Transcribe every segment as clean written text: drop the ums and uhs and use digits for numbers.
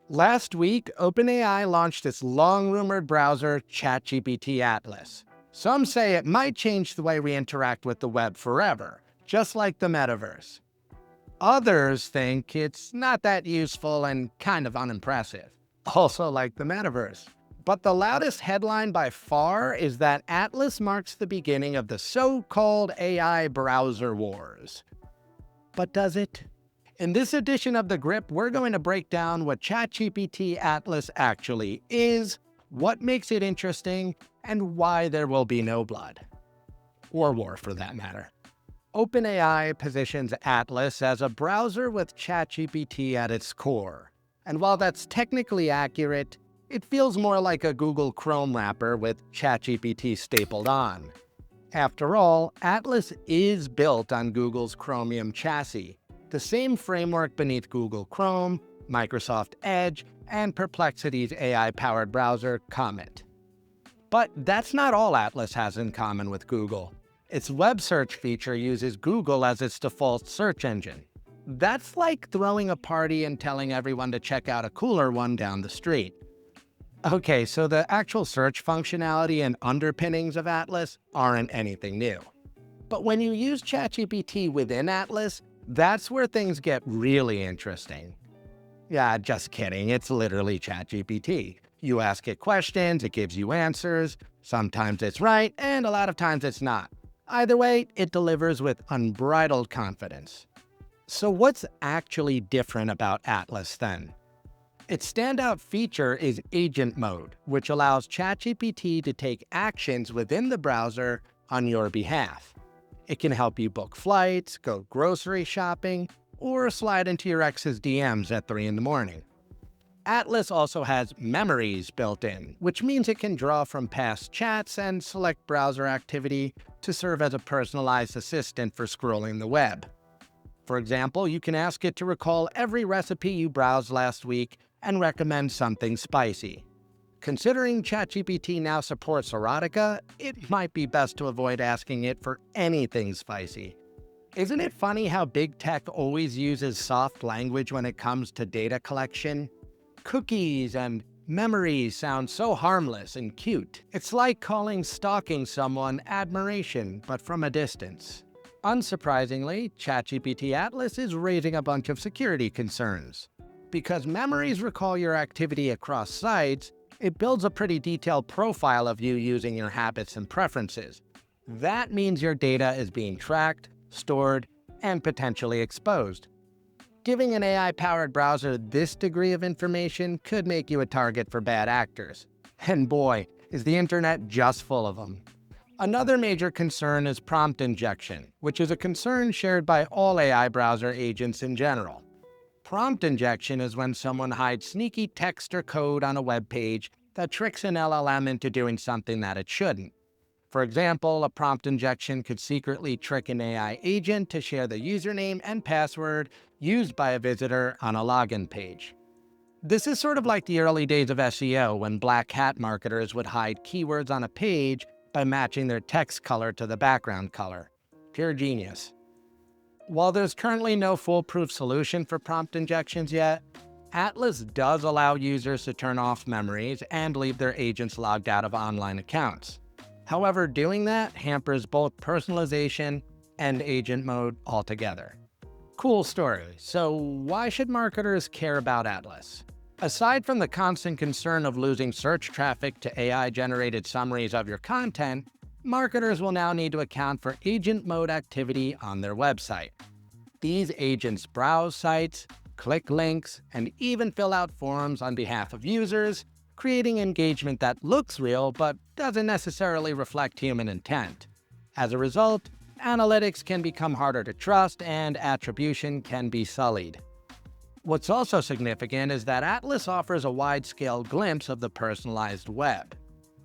Last week, OpenAI launched its long-rumored browser, ChatGPT Atlas. Some say it might change the way we interact with the web forever, just like the metaverse. Others think it's not that useful and kind of unimpressive, also like the metaverse. But the loudest headline by far is that Atlas marks the beginning of the so-called AI browser wars. But does it? In this edition of The Grip, we're going to break down what ChatGPT Atlas actually is, what makes it interesting, and why there will be no blood. Or war, for that matter. OpenAI positions Atlas as a browser with ChatGPT at its core. And while that's technically accurate, it feels more like a Google Chrome wrapper with ChatGPT stapled on. After all, Atlas is built on Google's Chromium chassis, the same framework beneath Google Chrome, Microsoft Edge, and Perplexity's AI-powered browser, Comet. But that's not all Atlas has in common with Google. Its web search feature uses Google as its default search engine. That's like throwing a party and telling everyone to check out a cooler one down the street. Okay, so the actual search functionality and underpinnings of Atlas aren't anything new. But when you use ChatGPT within Atlas, that's where things get really interesting. Yeah, just kidding, it's literally ChatGPT. You ask it questions, it gives you answers. Sometimes it's right, and a lot of times it's not. Either way, it delivers with unbridled confidence. So what's actually different about Atlas then? Its standout feature is agent mode, which allows ChatGPT to take actions within the browser on your behalf. It can help you book flights, go grocery shopping, or slide into your ex's DMs at 3 in the morning. Atlas also has memories built in, which means it can draw from past chats and select browser activity to serve as a personalized assistant for scrolling the web. For example, you can ask it to recall every recipe you browsed last week and recommend something spicy. Considering ChatGPT now supports erotica, it might be best to avoid asking it for anything spicy. Isn't it funny how big tech always uses soft language when it comes to data collection? Cookies and memories sound so harmless and cute. It's like calling stalking someone admiration, but from a distance. Unsurprisingly, ChatGPT Atlas is raising a bunch of security concerns. Because memories recall your activity across sites, it builds a pretty detailed profile of you using your habits and preferences. That means your data is being tracked, stored, and potentially exposed. Giving an AI-powered browser this degree of information could make you a target for bad actors. And boy, is the internet just full of them. Another major concern is prompt injection, which is a concern shared by all AI browser agents in general. Prompt injection is when someone hides sneaky text or code on a web page that tricks an LLM into doing something that it shouldn't. For example, a prompt injection could secretly trick an AI agent to share the username and password used by a visitor on a login page. This is sort of like the early days of SEO when black hat marketers would hide keywords on a page by matching their text color to the background color. Pure genius. While there's currently no foolproof solution for prompt injections yet, Atlas does allow users to turn off memories and leave their agents logged out of online accounts. However, doing that hampers both personalization and agent mode altogether. Cool story. So why should marketers care about Atlas? Aside from the constant concern of losing search traffic to AI-generated summaries of your content, marketers will now need to account for agent mode activity on their website. These agents browse sites, click links, and even fill out forms on behalf of users, creating engagement that looks real but doesn't necessarily reflect human intent. As a result, analytics can become harder to trust and attribution can be sullied. What's also significant is that Atlas offers a wide-scale glimpse of the personalized web.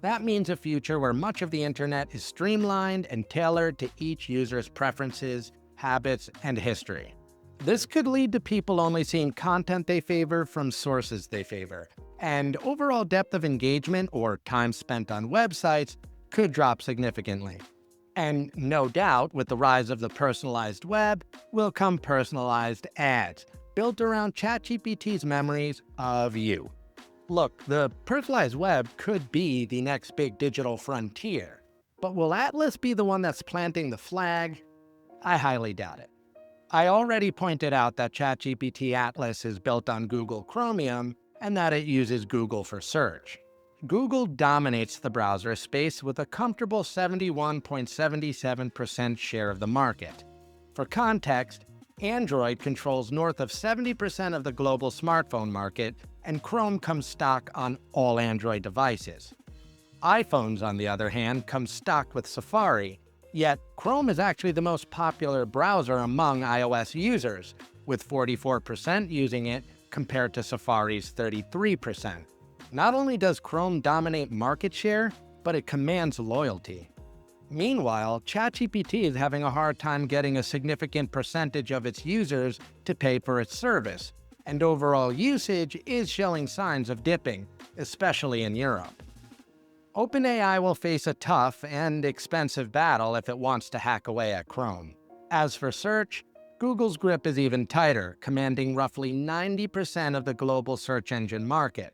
That means a future where much of the internet is streamlined and tailored to each user's preferences, habits, and history. This could lead to people only seeing content they favor from sources they favor, and overall depth of engagement or time spent on websites could drop significantly. And no doubt, with the rise of the personalized web will come personalized ads, built around ChatGPT's memories of you. Look, the personalized web could be the next big digital frontier, but will Atlas be the one that's planting the flag? I highly doubt it. I already pointed out that ChatGPT Atlas is built on Google Chromium and that it uses Google for search. Google dominates the browser space with a comfortable 71.77% share of the market. For context, Android controls north of 70% of the global smartphone market, and Chrome comes stock on all Android devices. iPhones, on the other hand, come stocked with Safari, yet Chrome is actually the most popular browser among iOS users, with 44% using it compared to Safari's 33%. Not only does Chrome dominate market share, but it commands loyalty. Meanwhile, ChatGPT is having a hard time getting a significant percentage of its users to pay for its service, and overall usage is showing signs of dipping, especially in Europe. OpenAI will face a tough and expensive battle if it wants to hack away at Chrome. As for search, Google's grip is even tighter, commanding roughly 90% of the global search engine market.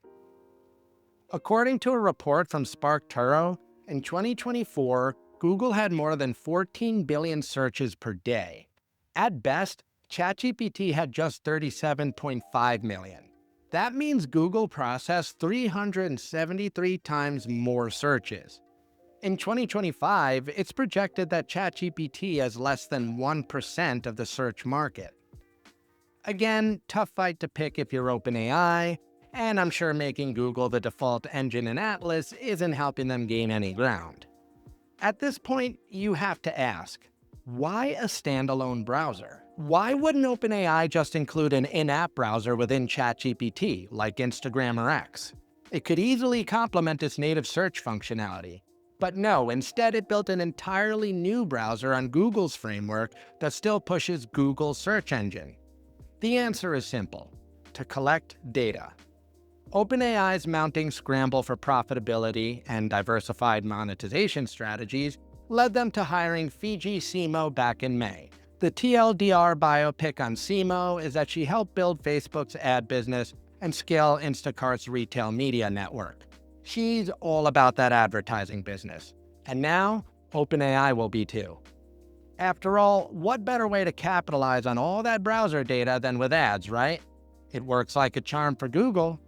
According to a report from Spark Turo, in 2024, Google had more than 14 billion searches per day. At best, ChatGPT had just 37.5 million. That means Google processed 373 times more searches. In 2025, it's projected that ChatGPT has less than 1% of the search market. Again, tough fight to pick if you're OpenAI, and I'm sure making Google the default engine in Atlas isn't helping them gain any ground. At this point, you have to ask, why a standalone browser? Why wouldn't OpenAI just include an in-app browser within ChatGPT, like Instagram or X? It could easily complement its native search functionality. But no, instead it built an entirely new browser on Google's framework that still pushes Google's search engine. The answer is simple: to collect data. OpenAI's mounting scramble for profitability and diversified monetization strategies led them to hiring Fiji Simo back in May. The TLDR biopic on Simo is that she helped build Facebook's ad business and scale Instacart's retail media network. She's all about that advertising business. And now, OpenAI will be too. After all, what better way to capitalize on all that browser data than with ads, right? It works like a charm for Google.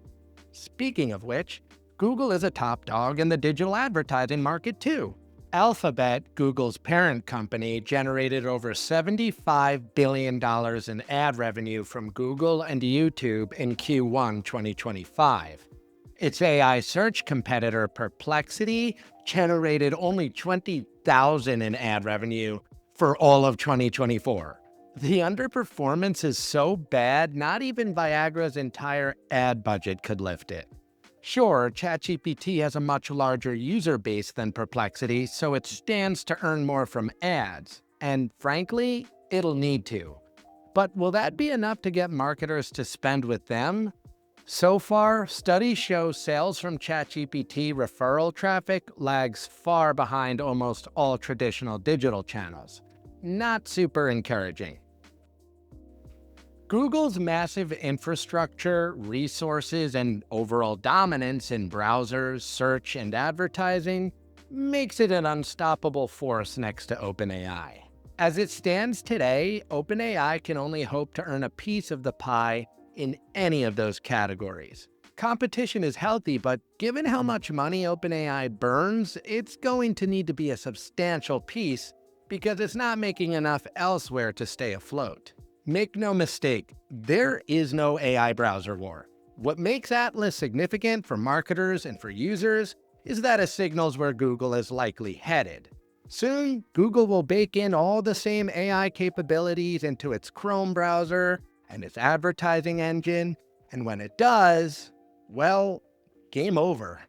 Speaking of which, Google is a top dog in the digital advertising market too. Alphabet, Google's parent company, generated over $75 billion in ad revenue from Google and YouTube in Q1 2025. Its AI search competitor, Perplexity, generated only $20,000 in ad revenue for all of 2024. The underperformance is so bad, not even Viagra's entire ad budget could lift it. Sure, ChatGPT has a much larger user base than Perplexity, so it stands to earn more from ads. And frankly, it'll need to. But will that be enough to get marketers to spend with them? So far, studies show sales from ChatGPT referral traffic lags far behind almost all traditional digital channels. Not super encouraging. Google's massive infrastructure, resources, and overall dominance in browsers, search, and advertising makes it an unstoppable force next to OpenAI. As it stands today, OpenAI can only hope to earn a piece of the pie in any of those categories. Competition is healthy, but given how much money OpenAI burns, it's going to need to be a substantial piece because it's not making enough elsewhere to stay afloat. Make no mistake, there is no AI browser war. What makes Atlas significant for marketers and for users is that it signals where Google is likely headed. Soon, Google will bake in all the same AI capabilities into its Chrome browser and its advertising engine, and when it does, well, game over.